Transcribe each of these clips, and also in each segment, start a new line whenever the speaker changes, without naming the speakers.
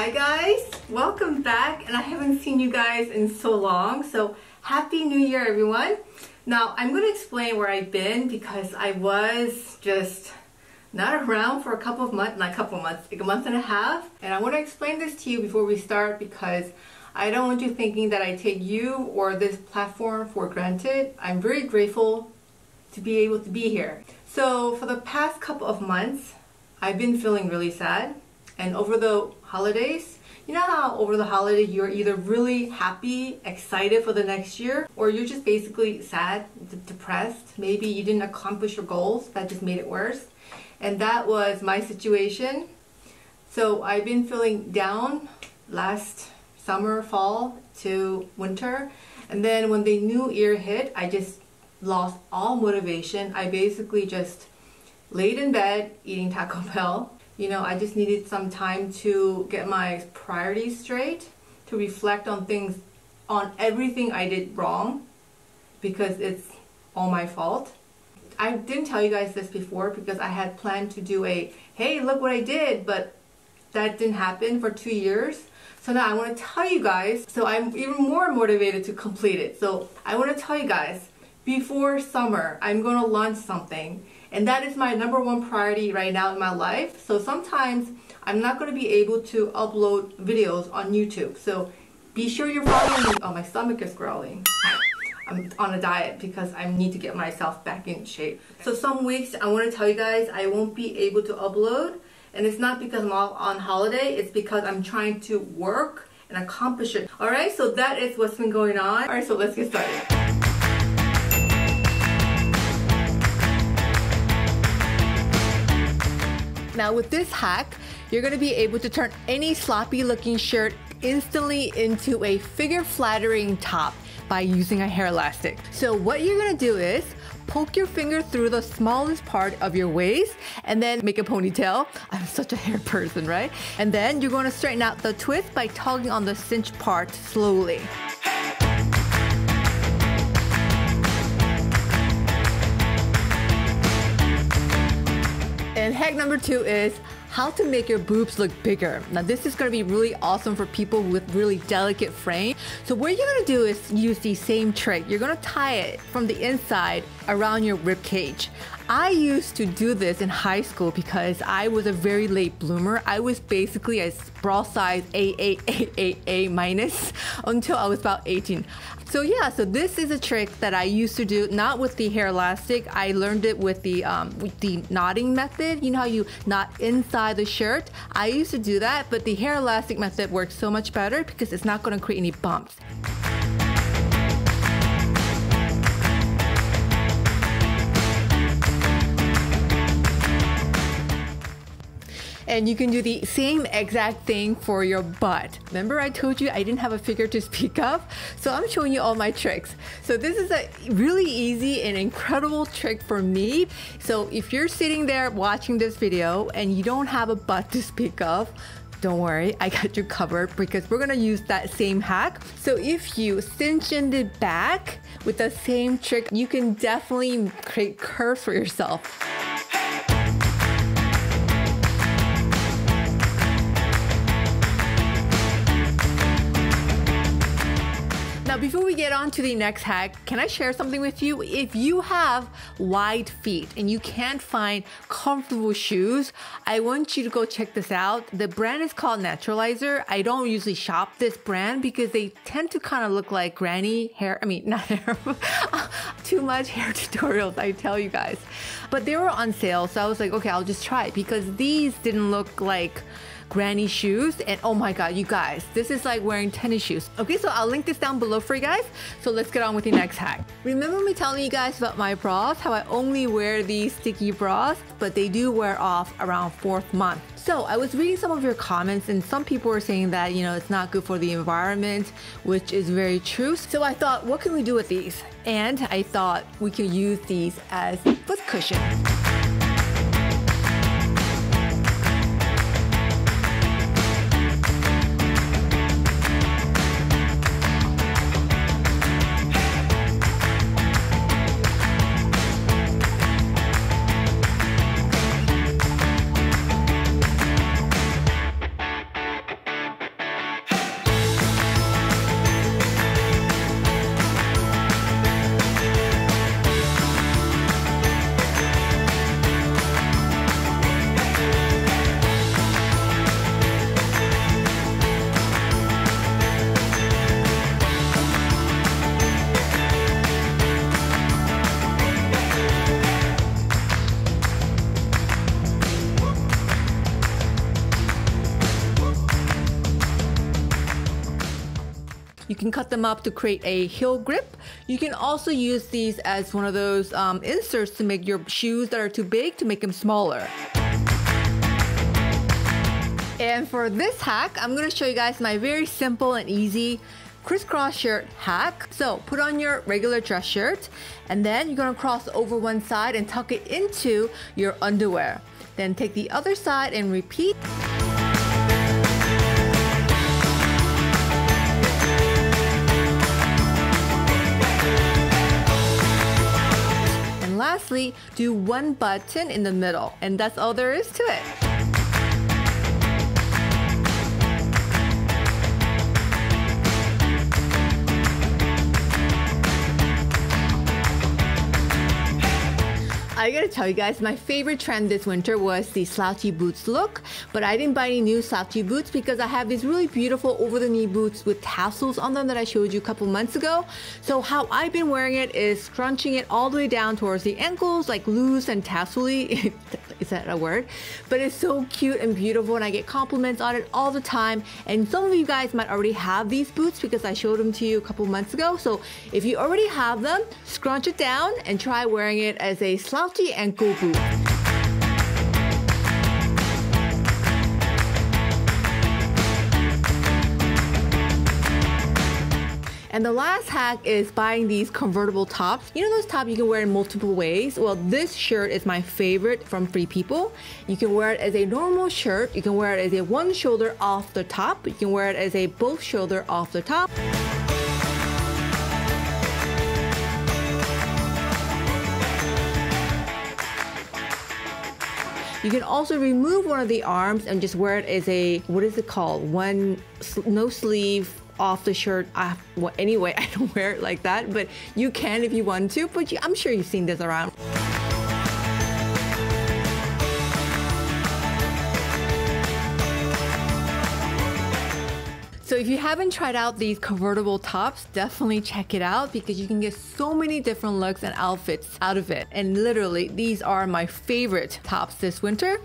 Hi guys, welcome back, and I haven't seen you guys in so long, so Happy New Year everyone. Now I'm going to explain where I've been because I was just not around for a couple of months, like a month and a half, and I want to explain this to you before we start because I don't want you thinking that I take you or this platform for granted. I'm very grateful to be able to be here. So for the past couple of months I've been feeling really sad. And over the holidays, you know how over the holiday you're either really happy, excited for the next year, or you're just basically sad, depressed. Maybe you didn't accomplish your goals, that just made it worse. And that was my situation. So I've been feeling down last summer, fall to winter. And then when the new year hit, I just lost all motivation. I basically just laid in bed eating Taco Bell. You know, I just needed some time to get my priorities straight, to reflect on things, on everything I did wrong, because it's all my fault. I didn't tell you guys this before because I had planned to do a, hey, look what I did, but that didn't happen for 2 years. So now I want to tell you guys, so I'm even more motivated to complete it. So I want to tell you guys, before summer, I'm going to launch something. And that is my #1 priority right now in my life. So sometimes I'm not going to be able to upload videos on YouTube. So be sure you're following me. Oh, my stomach is growling. I'm on a diet because I need to get myself back in shape. So some weeks I want to tell you guys I won't be able to upload. And it's not because I'm on holiday. It's because I'm trying to work and accomplish it. Alright, so that is what's been going on. Alright, so let's get started. Now with this hack, you're going to be able to turn any sloppy looking shirt instantly into a figure flattering top by using a hair elastic. So what you're going to do is poke your finger through the smallest part of your waist and then make a ponytail. I'm such a hair person, right? And then you're going to straighten out the twist by tugging on the cinch part slowly. And hack number 2 is how to make your boobs look bigger. Now this is going to be really awesome for people with really delicate frame. So what you're going to do is use the same trick. You're going to tie it from the inside around your rib cage. I used to do this in high school because I was a very late bloomer. I was basically a bra size A minus until I was about 18. So yeah, so this is a trick that I used to do, not with the hair elastic. I learned it with the knotting method. You know how you knot inside the shirt? I used to do that, but the hair elastic method works so much better because it's not going to create any bumps. And you can do the same exact thing for your butt. Remember I told you I didn't have a figure to speak of? So I'm showing you all my tricks. So this is a really easy and incredible trick for me. So if you're sitting there watching this video and you don't have a butt to speak of, don't worry, I got you covered because we're gonna use that same hack. So if you cinch in the back with the same trick, you can definitely create curves for yourself. Now before we get on to the next hack, can I share something with you? If you have wide feet and you can't find comfortable shoes, I want you to go check this out. The brand is called Naturalizer. I don't usually shop this brand because they tend to kind of look like granny hair. I mean, not hair, too much hair tutorials, I tell you guys. But they were on sale, so I was like, okay, I'll just try it because these didn't look like granny shoes, and oh my god, you guys, this is like wearing tennis shoes. Okay, so I'll link this down below for you guys. So let's get on with the next hack. Remember me telling you guys about my bras, how I only wear these sticky bras, but they do wear off around 4th month. So I was reading some of your comments and some people were saying that, you know, it's not good for the environment, which is very true. So I thought, what can we do with these? And I thought we could use these as foot cushions. You can cut them up to create a heel grip. You can also use these as one of those inserts to make your shoes that are too big to make them smaller. And for this hack, I'm going to show you guys my very simple and easy crisscross shirt hack. So put on your regular dress shirt, and then you're going to cross over one side and tuck it into your underwear. Then take the other side and repeat. And lastly, do one button in the middle, and that's all there is to it. I gotta tell you guys, my favorite trend this winter was the slouchy boots look, but I didn't buy any new slouchy boots because I have these really beautiful over-the-knee boots with tassels on them that I showed you a couple months ago. So how I've been wearing it is scrunching it all the way down towards the ankles, like loose and tassel-y. Is that a word? But it's so cute and beautiful, and I get compliments on it all the time. And some of you guys might already have these boots because I showed them to you a couple months ago. So if you already have them, scrunch it down and try wearing it as a slouchy ankle boot. And the last hack is buying these convertible tops. You know those tops you can wear in multiple ways? Well, this shirt is my favorite from Free People. You can wear it as a normal shirt. You can wear it as a one shoulder off the top. You can wear it as a both shoulder off the top. You can also remove one of the arms and just wear it as a, what is it called? No sleeve off the shirt. Well, anyway, I don't wear it like that, but you can if you want to, but I'm sure you've seen this around. So if you haven't tried out these convertible tops, definitely check it out because you can get so many different looks and outfits out of it. And literally, these are my favorite tops this winter.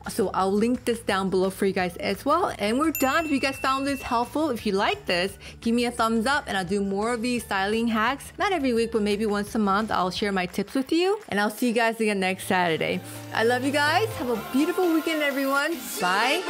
So I'll link this down below for you guys as well. And we're done. If you guys found this helpful, if you like this, give me a thumbs up and I'll do more of these styling hacks. Not every week, but maybe once a month, I'll share my tips with you. And I'll see you guys again next Saturday. I love you guys. Have a beautiful weekend, everyone. Bye.